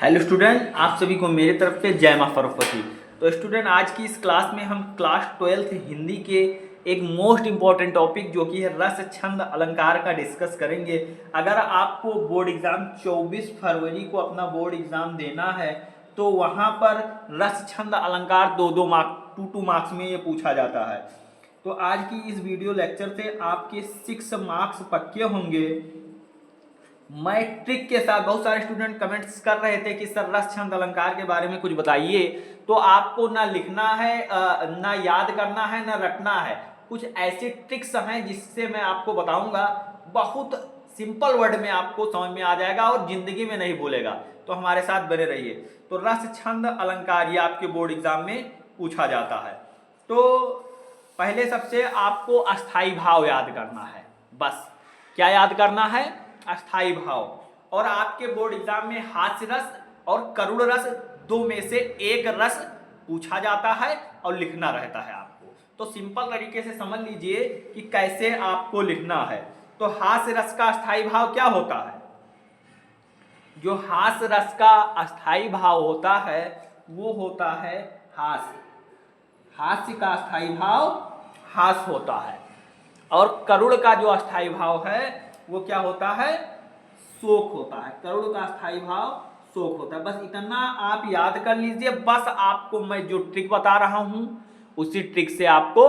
Hello student, आप सभी को मेरे तरफ से जय मां सरस्वती। तो स्टूडेंट, आज की इस क्लास में हम क्लास 12th हिंदी के एक मोस्ट इम्पॉर्टेंट टॉपिक जो कि है रस छंद अलंकार का डिस्कस करेंगे। अगर आपको बोर्ड एग्जाम 24 फरवरी को अपना बोर्ड एग्जाम देना है तो वहाँ पर रस छंद अलंकार दो मार्क्स 2 मार्क्स में ये पूछा जाता है। तो आज की इस वीडियो लेक्चर से आपके 6 मार्क्स पक्के होंगे। मैं ट्रिक के साथ, बहुत सारे स्टूडेंट कमेंट्स कर रहे थे कि सर रस छंद अलंकार के बारे में कुछ बताइए। तो आपको ना लिखना है, ना याद करना है, ना रटना है। कुछ ऐसे ट्रिक्स हैं जिससे मैं आपको बताऊंगा, बहुत सिंपल वर्ड में आपको समझ में आ जाएगा और जिंदगी में नहीं भूलेगा। तो हमारे साथ बने रहिए। तो रस छंद अलंकार ये आपके बोर्ड एग्जाम में पूछा जाता है। तो पहले सबसे आपको अस्थाई भाव याद करना है। बस क्या याद करना है? अस्थाई भाव। और आपके बोर्ड एग्जाम में हास्य रस और करुण रस दो में से एक रस पूछा जाता है और लिखना रहता है आपको। तो सिंपल तरीके से समझ लीजिए कि कैसे आपको लिखना है। तो हास्य रस का अस्थाई भाव क्या होता है? जो हास्य रस का अस्थाई भाव होता है वो होता है हास्य। हास्य का अस्थाई भाव हास्य होता है। और करुण का जो अस्थाई भाव है वो क्या होता है? शोक होता है। करुण का अस्थाई भाव शोक होता है। बस इतना आप याद कर लीजिए। बस आपको मैं जो ट्रिक बता रहा हूं उसी ट्रिक से आपको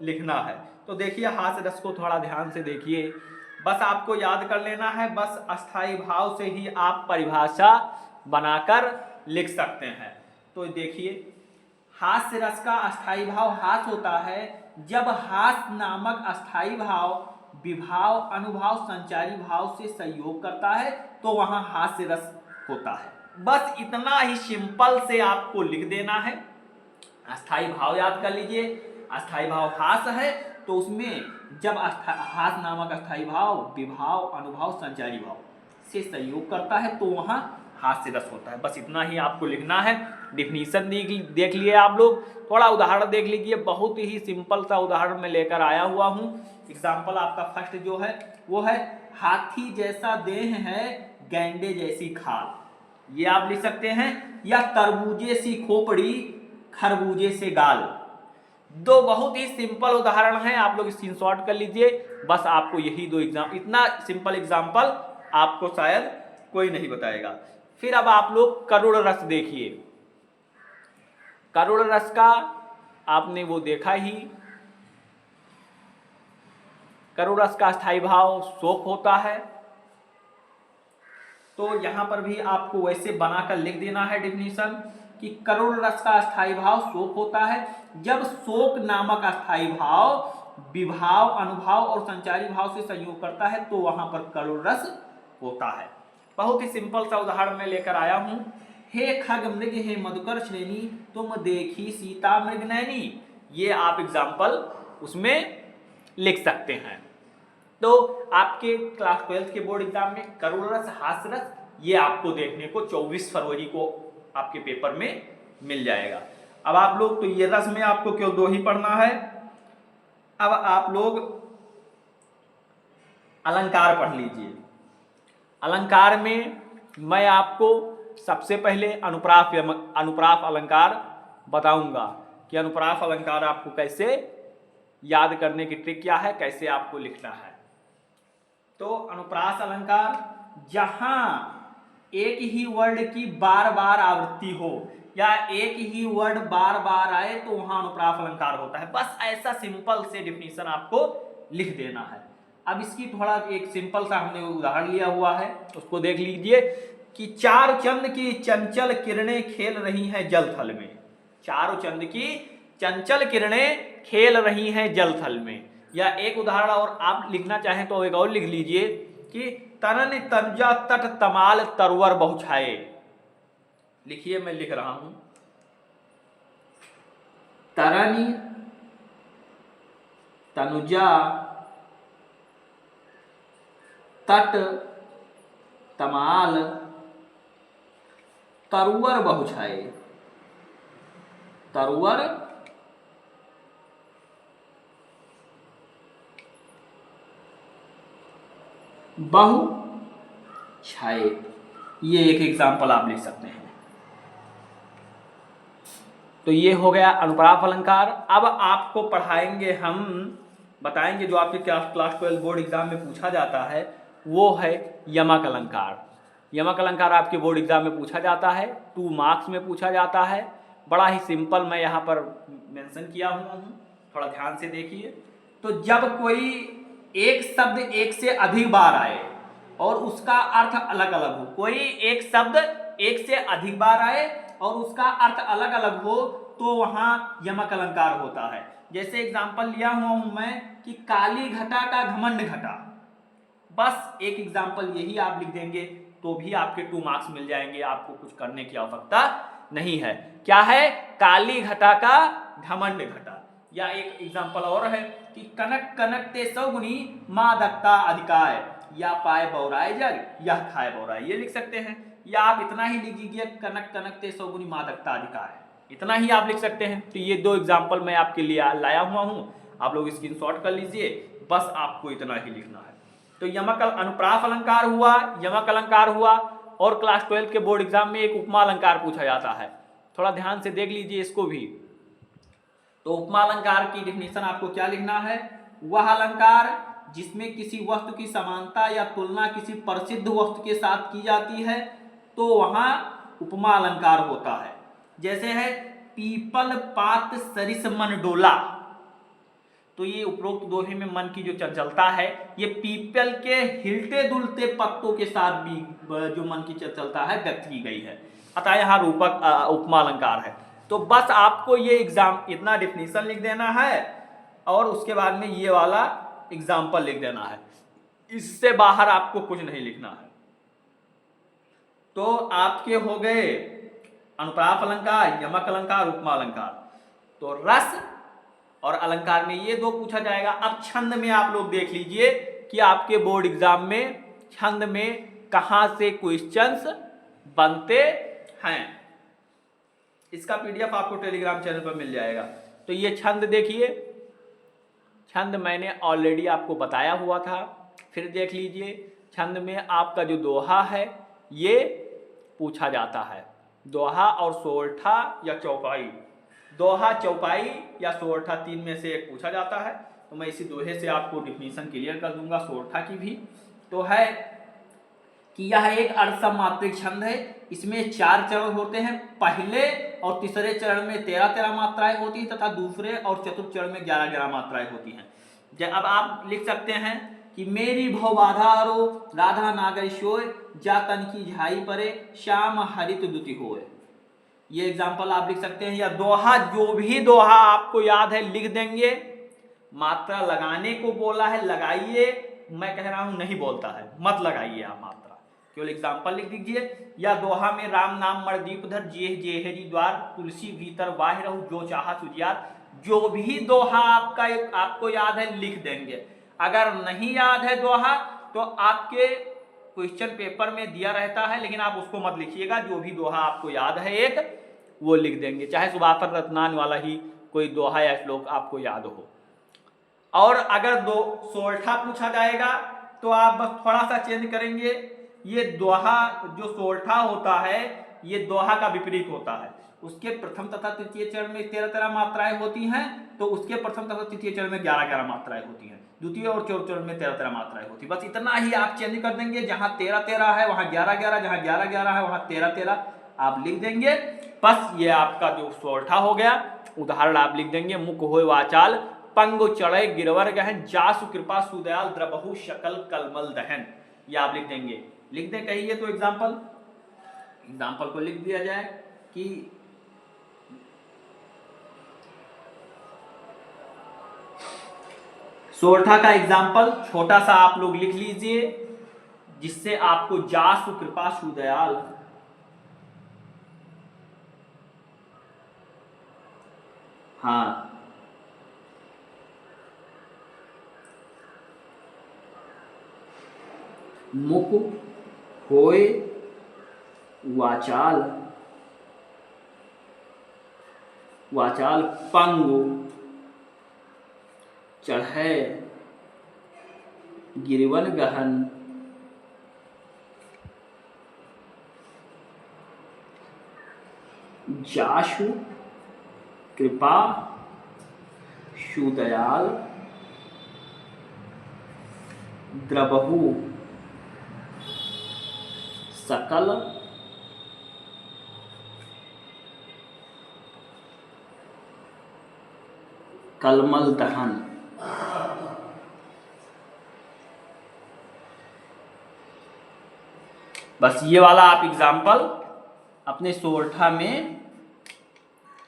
लिखना है। तो देखिए, हास्य रस को थोड़ा ध्यान से देखिए। बस आपको याद कर लेना है। बस अस्थाई भाव से ही आप परिभाषा बनाकर लिख सकते हैं। तो देखिए, हास्य रस का अस्थाई भाव हास होता है जब हास नामक अस्थाई भाव विभाव अनुभाव संचारी भाव से संयोग करता है तो वहां हास्य रस होता है। बस इतना ही सिंपल से आपको लिख देना है। अस्थाई भाव याद कर लीजिए। अस्थाई भाव हास है तो उसमें जब हास नामक अस्थाई भाव विभाव अनुभाव संचारी भाव से संयोग करता है तो वहां हास्य रस होता है। बस इतना ही आपको लिखना है। डिफिनीशन देख लिए आप लोग। थोड़ा उदाहरण देख लीजिए। बहुत ही सिंपल सा उदाहरण मैं लेकर आया हुआ हूं। एग्जाम्पल आपका फर्स्ट जो है वो है हाथी जैसा देह है गैंडे जैसी खाल। ये आप लिख सकते हैं। या तरबूजे सी खोपड़ी खरबूजे से गाल। दो बहुत ही सिंपल उदाहरण हैं, आप लोग स्क्रीनशॉट कर लीजिए। बस आपको यही दो एग्जाम, इतना सिंपल एग्जाम्पल आपको शायद कोई नहीं बताएगा। फिर अब आप लोग करुण रस देखिए। करुण रस का आपने वो देखा ही। करुण रस का अस्थाई भाव शोक होता है। तो यहां पर भी आपको वैसे बनाकर लिख देना है डिफिनीशन कि करुण रस का अस्थाई भाव शोक होता है जब शोक नामक अस्थाई भाव विभाव अनुभाव और संचारी भाव से संयोग करता है तो वहां पर करुण रस होता है। बहुत ही सिंपल सा उदाहरण मैं लेकर आया हूं। हे खग मृग हे मधुकर श्रेणी तुम देखी सीता मृग नैनी। ये आप एग्जाम्पल उसमें लिख सकते हैं। तो आपके क्लास 12th के बोर्ड एग्जाम में करुण रस हास्य रस ये आपको देखने को 24 फरवरी को आपके पेपर में मिल जाएगा। अब आप लोग, तो ये रस में आपको क्यों दो ही पढ़ना है। अब आप लोग अलंकार पढ़ लीजिए। अलंकार में मैं आपको सबसे पहले अनुप्रास अलंकार बताऊंगा कि अनुप्रास अलंकार आपको कैसे याद करने की ट्रिक क्या है, कैसे आपको लिखना है। तो अनुप्रास अलंकार जहां एक ही वर्ड की बार बार आवृत्ति हो या एक ही वर्ड बार बार आए तो वहां अनुप्रास अलंकार होता है। बस ऐसा सिंपल से डिफिनीशन आपको लिख देना है। अब इसकी थोड़ा एक सिंपल सा हमने उदाहरण लिया हुआ है, उसको देख लीजिए कि चार चंद की चंचल किरणें खेल रही हैं जल थल में। चारों चंद की चंचल किरणें खेल रही हैं जल थल में। या एक उदाहरण और आप लिखना चाहें तो एक और लिख लीजिए कि तरन तनुजा तट तमाल तरवर बहुछाए। लिखिए, मैं लिख रहा हूं। तरन तनुजा तट तमाल तरवर बहुछाए। तरवर बहु छाए। ये एक एग्जाम्पल आप लिख सकते हैं। तो ये हो गया अनुप्रास अलंकार। अब आपको पढ़ाएंगे हम, बताएंगे जो आपके क्लास 12 बोर्ड एग्जाम में पूछा जाता है, वो है यमक अलंकार। यमक अलंकार आपके बोर्ड एग्जाम में पूछा जाता है, 2 मार्क्स में पूछा जाता है। बड़ा ही सिंपल मैं यहाँ पर मेंशन किया हुआ हूँ, थोड़ा ध्यान से देखिए। तो जब कोई एक शब्द एक से अधिक बार आए और उसका अर्थ अलग अलग हो, कोई एक शब्द एक से अधिक बार आए और उसका अर्थ अलग अलग हो, तो वहां यमक अलंकार होता है। जैसे एग्जांपल लिया हुआ हूं मैं कि काली घटा का घमंड घटा, बस एक एग्जांपल यही आप लिख देंगे तो भी आपके 2 मार्क्स मिल जाएंगे, आपको कुछ करने की आवश्यकता नहीं है। क्या है? काली घटा का घमंड घटा। या एक एग्जांपल और है कि कनक कनक ते सौगुनी मादकता अधिकाय, या पाए बौराए जग या खाए बौराए, ये लिख सकते हैं। या आप इतना ही लिख दीजिए कनक कनक ते सौगुनी मादकता अधिकाय, इतना ही आप लिख सकते हैं। तो ये 2 एग्जाम्पल मैं आपके लिए लाया हुआ हूं, आप लोग स्क्रीनशॉट कर लीजिए, बस आपको इतना ही लिखना है। तो यमक अनुप्रास अलंकार हुआ, यमक अलंकार हुआ, और क्लास 12 के बोर्ड एग्जाम में एक उपमा अलंकार पूछा जाता है, थोड़ा ध्यान से देख लीजिए इसको भी। तो उपमा अलंकार की डेफिनेशन आपको क्या लिखना है? वह अलंकार जिसमें किसी वस्तु की समानता या तुलना किसी प्रसिद्ध वस्तु के साथ की जाती है, तो वहां उपमा अलंकार होता है। जैसे है पीपल पात सरिस मन डोला, तो ये उपरोक्त दोहे में मन की जो चंचलता है, ये पीपल के हिलते दुलते पत्तों के साथ भी जो मन की चंचलता है व्यक्त की गई है, अतः यहाँ रूपक उपमा अलंकार है। तो बस आपको ये एग्जाम इतना डिफिनीशन लिख देना है और उसके बाद में ये वाला एग्जाम्पल लिख देना है, इससे बाहर आपको कुछ नहीं लिखना है। तो आपके हो गए अनुप्रास अलंकार, यमक अलंकार, उपमा अलंकार। तो रस और अलंकार में ये 2 पूछा जाएगा। अब छंद में आप लोग देख लीजिए कि आपके बोर्ड एग्जाम में छंद में कहां से क्वेश्चंस बनते हैं। इसका पीडीएफ आपको टेलीग्राम चैनल पर मिल जाएगा। तो ये छंद देखिए, छंद मैंने ऑलरेडी आपको बताया हुआ था, फिर देख लीजिए। छंद में आपका जो दोहा है ये पूछा जाता है, दोहा और सोरठा या चौपाई, दोहा चौपाई या सोरठा 3 में से एक पूछा जाता है। तो मैं इसी दोहे से आपको डिफिनीशन क्लियर कर दूंगा सोरठा की भी। तो है कि यह एक अर्धसमात्रिक छंद है, इसमें 4 चरण होते हैं। पहले और तीसरे चरण में 13-13 मात्राएं होती हैं तथा दूसरे और चतुर्थ चरण में 11-11 मात्राएं होती हैं। अब आप लिख सकते हैं कि मेरी भव बाधा रो राधा नागर सोय, जा तन की झाई परे श्याम हरित दुति होय, ये एग्जाम्पल आप लिख सकते हैं। या दोहा, जो भी दोहा आपको याद है लिख देंगे। मात्रा लगाने को बोला है, लगाइए, मैं कह रहा हूं नहीं बोलता है, मत लगाइए आप मात्रा, केवल एग्जाम्पल लिख दीजिए। या दोहा में राम नाम मणदीप धर जेह जेहरी द्वार, तुलसी भीतर वाह रहू जो चाहा सुजियार, जो भी दोहा आपको याद है लिख देंगे। अगर नहीं याद है दोहा तो आपके क्वेश्चन पेपर में दिया रहता है, लेकिन आप उसको मत लिखिएगा, जो भी दोहा आपको याद है एक वो लिख देंगे, चाहे सुभाकर रत्नान वाला ही कोई दोहा या श्लोक आपको याद हो। और अगर सोरठा पूछा जाएगा तो आप बस थोड़ा सा चेंज करेंगे। ये दोहा जो सोरठा होता है ये दोहा का विपरीत होता है। उसके प्रथम तथा तृतीय चरण में 13-13 मात्राएं होती हैं, तो उसके प्रथम तथा तृतीय चरण में 11-11 मात्राएं होती हैं। द्वितीय और चौथे चरण में 13-13 मात्राएं होती है। बस इतना ही आप चेंज कर देंगे, जहां 13-13 है वहां 11-11, जहां 11-11 है वहां 13-13 आप लिख देंगे। बस ये आपका जो सोरठा हो गया। उदाहरण आप लिख देंगे, मुख होय वाचाल पंग चढ़े गिरवर गहन, जासु कृपा सुदयाल द्रबहु शकल कलमल दहन, ये आप लिख देंगे। लिख दें कहिए तो एग्जाम्पल को लिख दिया जाए कि सोरठा का एग्जाम्पल छोटा सा आप लोग लिख लीजिए, जिससे आपको जासु कृपा सुदयाल, हाँ, मुख होय वाचाल, वाचाल पंगु चढ़े गिरवन गहन, जाशु कृपा सुदयाल द्रबहु सकल कलमल दहन। बस ये वाला आप एग्जाम्पल अपने सोरठा में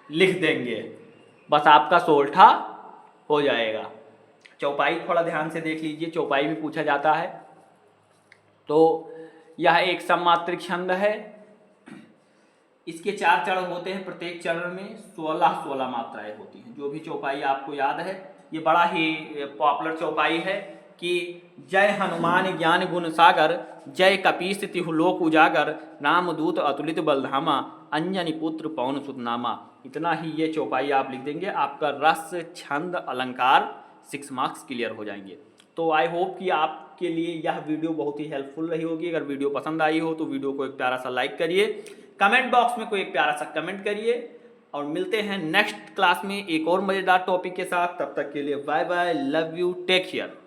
लिख देंगे, बस आपका सोरठा हो जाएगा। चौपाई थोड़ा ध्यान से देख लीजिए, चौपाई भी पूछा जाता है। तो यह एक सममात्रिक छंद है, इसके 4 चरण होते हैं, प्रत्येक चरण में 16 मात्राएं होती हैं। जो भी चौपाई आपको याद है, ये बड़ा ही पॉपुलर चौपाई है कि जय हनुमान ज्ञान गुण सागर, जय कपीस तिहुलोक उजागर, रामदूत अतुलित बलधामा, अंजनी पुत्र पवन सुत नामा। इतना ही ये चौपाई आप लिख देंगे, आपका रस छंद अलंकार 6 मार्क्स क्लियर हो जाएंगे। तो आई होप कि आपके लिए यह वीडियो बहुत ही हेल्पफुल रही होगी। अगर वीडियो पसंद आई हो तो वीडियो को एक प्यारा सा लाइक करिए, कमेंट बॉक्स में कोई एक प्यारा सा कमेंट करिए, और मिलते हैं नेक्स्ट क्लास में एक और मज़ेदार टॉपिक के साथ। तब तक के लिए bye bye, love you, take care.